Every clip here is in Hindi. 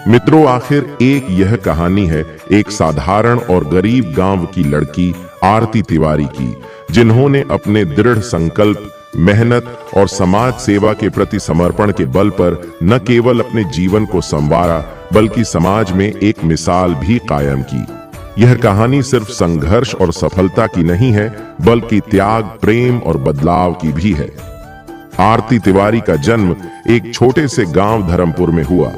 मित्रों, आखिर एक यह कहानी है एक साधारण और गरीब गांव की लड़की आरती तिवारी की, जिन्होंने अपने दृढ़ संकल्प, मेहनत और समाज सेवा के प्रति समर्पण के बल पर न केवल अपने जीवन को संवारा बल्कि समाज में एक मिसाल भी कायम की। यह कहानी सिर्फ संघर्ष और सफलता की नहीं है, बल्कि त्याग, प्रेम और बदलाव की भी है। आरती तिवारी का जन्म एक छोटे से गांव धर्मपुर में हुआ।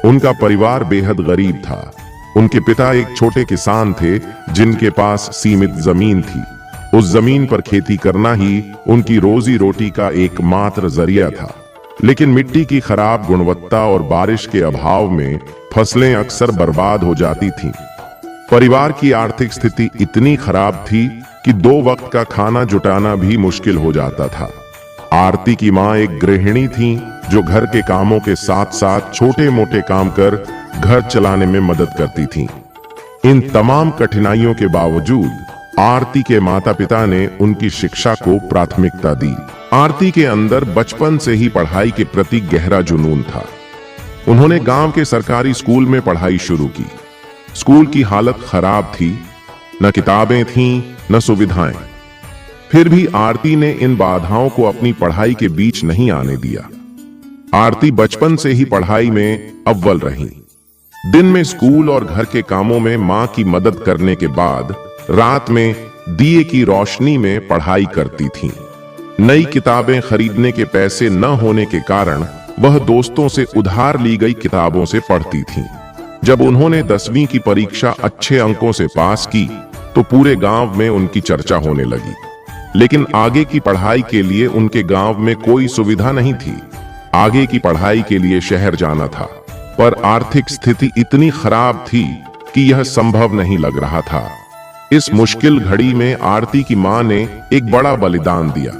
उनका परिवार बेहद गरीब था। उनके पिता एक छोटे किसान थे जिनके पास सीमित जमीन थी। उस जमीन पर खेती करना ही उनकी रोजी रोटी का एकमात्र जरिया था। लेकिन मिट्टी की खराब गुणवत्ता और बारिश के अभाव में फसलें अक्सर बर्बाद हो जाती थीं। परिवार की आर्थिक स्थिति इतनी खराब थी कि 2 वक्त का खाना जुटाना भी मुश्किल हो जाता था। आरती की मां एक गृहिणी थीं जो घर के कामों के साथ साथ छोटे मोटे काम कर घर चलाने में मदद करती थीं। इन तमाम कठिनाइयों के बावजूद आरती के माता पिता ने उनकी शिक्षा को प्राथमिकता दी। आरती के अंदर बचपन से ही पढ़ाई के प्रति गहरा जुनून था। उन्होंने गांव के सरकारी स्कूल में पढ़ाई शुरू की। स्कूल की हालत खराब थी, न किताबें थीं, न सुविधाएं। फिर भी आरती ने इन बाधाओं को अपनी पढ़ाई के बीच नहीं आने दिया। आरती बचपन से ही पढ़ाई में अव्वल रही। दिन में स्कूल और घर के कामों में मां की मदद करने के बाद रात में दिए की रोशनी में पढ़ाई करती थीं। नई किताबें खरीदने के पैसे न होने के कारण वह दोस्तों से उधार ली गई किताबों से पढ़ती थीं। जब उन्होंने 10वीं की परीक्षा अच्छे अंकों से पास की तो पूरे गांव में उनकी चर्चा होने लगी। लेकिन आगे की पढ़ाई के लिए उनके गांव में कोई सुविधा नहीं थी। आगे की पढ़ाई के लिए शहर जाना था, पर आर्थिक स्थिति इतनी खराब थी कि यह संभव नहीं लग रहा था। इस मुश्किल घड़ी में आरती की मां ने एक बड़ा बलिदान दिया।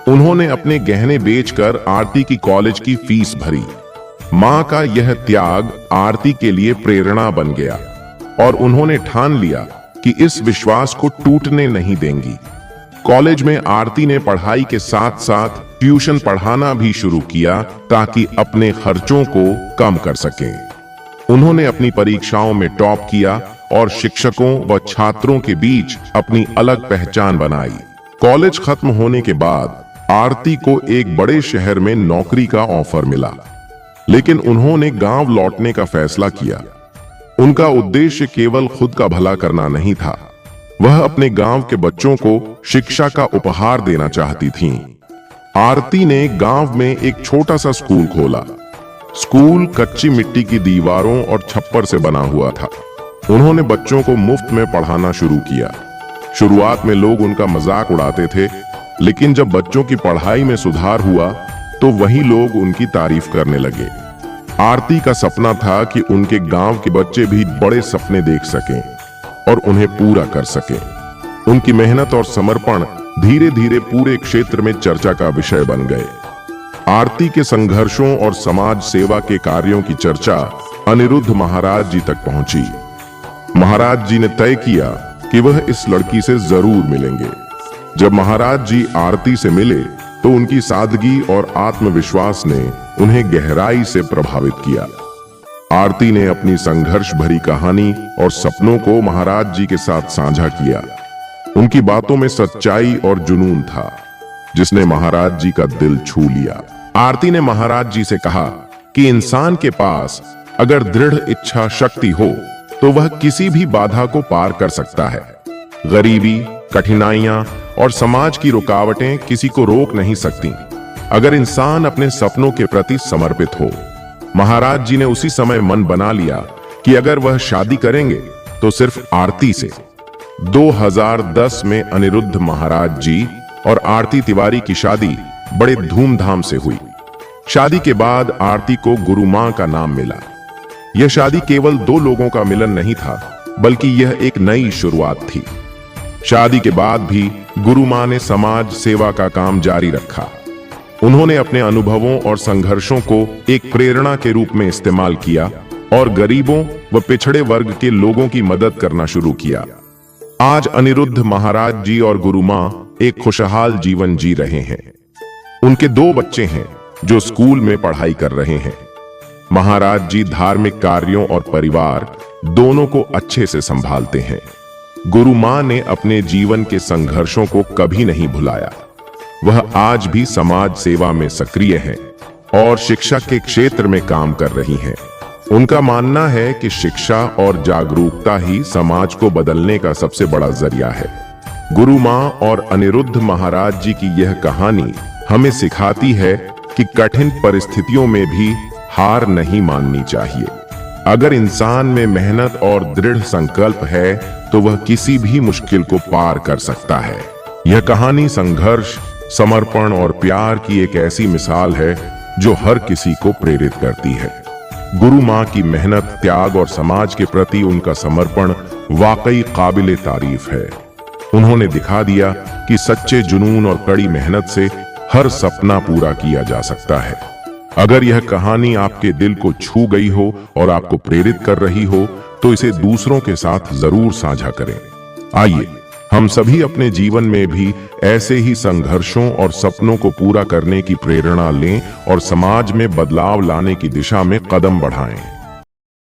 उन्होंने अपने गहने बेचकर आरती की कॉलेज की फीस भरी। मां का यह त्याग आरती के लिए प्रेरणा बन गया और उन्होंने ठान लिया कि इस विश्वास को टूटने नहीं देंगी। कॉलेज में आरती ने पढ़ाई के साथ साथ ट्यूशन पढ़ाना भी शुरू किया ताकि अपने खर्चों को कम कर सकें। उन्होंने अपनी परीक्षाओं में टॉप किया और शिक्षकों व छात्रों के बीच अपनी अलग पहचान बनाई। कॉलेज खत्म होने के बाद आरती को एक बड़े शहर में नौकरी का ऑफर मिला, लेकिन उन्होंने गांव लौटने का फैसला किया। उनका उद्देश्य केवल खुद का भला करना नहीं था, वह अपने गांव के बच्चों को शिक्षा का उपहार देना चाहती थीं। आरती ने गांव में एक छोटा सा स्कूल खोला। स्कूल कच्ची मिट्टी की दीवारों और छप्पर से बना हुआ था। उन्होंने बच्चों को मुफ्त में पढ़ाना शुरू किया। शुरुआत में लोग उनका मजाक उड़ाते थे, लेकिन जब बच्चों की पढ़ाई में सुधार हुआ तो वही लोग उनकी तारीफ करने लगे। आरती का सपना था कि उनके गांव के बच्चे भी बड़े सपने देख सकें और उन्हें पूरा कर सके। उनकी मेहनत और समर्पण धीरे धीरे पूरे क्षेत्र में चर्चा का विषय बन गए। आरती के संघर्षों और समाज सेवा के कार्यों की चर्चा अनिरुद्ध महाराज जी तक पहुंची। महाराज जी ने तय किया कि वह इस लड़की से जरूर मिलेंगे। जब महाराज जी आरती से मिले तो उनकी सादगी और आत्मविश्वास ने उन्हें गहराई से प्रभावित किया। आरती ने अपनी संघर्ष भरी कहानी और सपनों को महाराज जी के साथ साझा किया। उनकी बातों में सच्चाई और जुनून था, जिसने महाराज जी का दिल छू लिया। आरती ने महाराज जी से कहा कि इंसान के पास अगर दृढ़ इच्छा शक्ति हो तो वह किसी भी बाधा को पार कर सकता है। गरीबी, कठिनाइयां और समाज की रुकावटें किसी को रोक नहीं सकती, अगर इंसान अपने सपनों के प्रति समर्पित हो। महाराज जी ने उसी समय मन बना लिया कि अगर वह शादी करेंगे तो सिर्फ आरती से। 2010 में अनिरुद्ध महाराज जी और आरती तिवारी की शादी बड़े धूमधाम से हुई। शादी के बाद आरती को गुरु मां का नाम मिला। यह शादी केवल 2 लोगों का मिलन नहीं था, बल्कि यह एक नई शुरुआत थी। शादी के बाद भी गुरु मां ने समाज सेवा का काम जारी रखा। उन्होंने अपने अनुभवों और संघर्षों को एक प्रेरणा के रूप में इस्तेमाल किया और गरीबों व पिछड़े वर्ग के लोगों की मदद करना शुरू किया। आज अनिरुद्ध महाराज जी और गुरु मां एक खुशहाल जीवन जी रहे हैं। उनके 2 बच्चे हैं जो स्कूल में पढ़ाई कर रहे हैं। महाराज जी धार्मिक कार्यों और परिवार दोनों को अच्छे से संभालते हैं। गुरु मां ने अपने जीवन के संघर्षों को कभी नहीं भुलाया। वह आज भी समाज सेवा में सक्रिय हैं और शिक्षा के क्षेत्र में काम कर रही हैं। उनका मानना है कि शिक्षा और जागरूकता ही समाज को बदलने का सबसे बड़ा जरिया है। गुरु मां और अनिरुद्ध महाराज जी की यह कहानी हमें सिखाती है कि कठिन परिस्थितियों में भी हार नहीं माननी चाहिए। अगर इंसान में मेहनत और दृढ़ संकल्प है तो वह किसी भी मुश्किल को पार कर सकता है। यह कहानी संघर्ष, समर्पण और प्यार की एक ऐसी मिसाल है जो हर किसी को प्रेरित करती है। गुरु मां की मेहनत, त्याग और समाज के प्रति उनका समर्पण वाकई काबिले तारीफ है। उन्होंने दिखा दिया कि सच्चे जुनून और कड़ी मेहनत से हर सपना पूरा किया जा सकता है। अगर यह कहानी आपके दिल को छू गई हो और आपको प्रेरित कर रही हो तो इसे दूसरों के साथ जरूर साझा करें। आइए हम सभी अपने जीवन में भी ऐसे ही संघर्षों और सपनों को पूरा करने की प्रेरणा लें और समाज में बदलाव लाने की दिशा में कदम बढ़ाएं।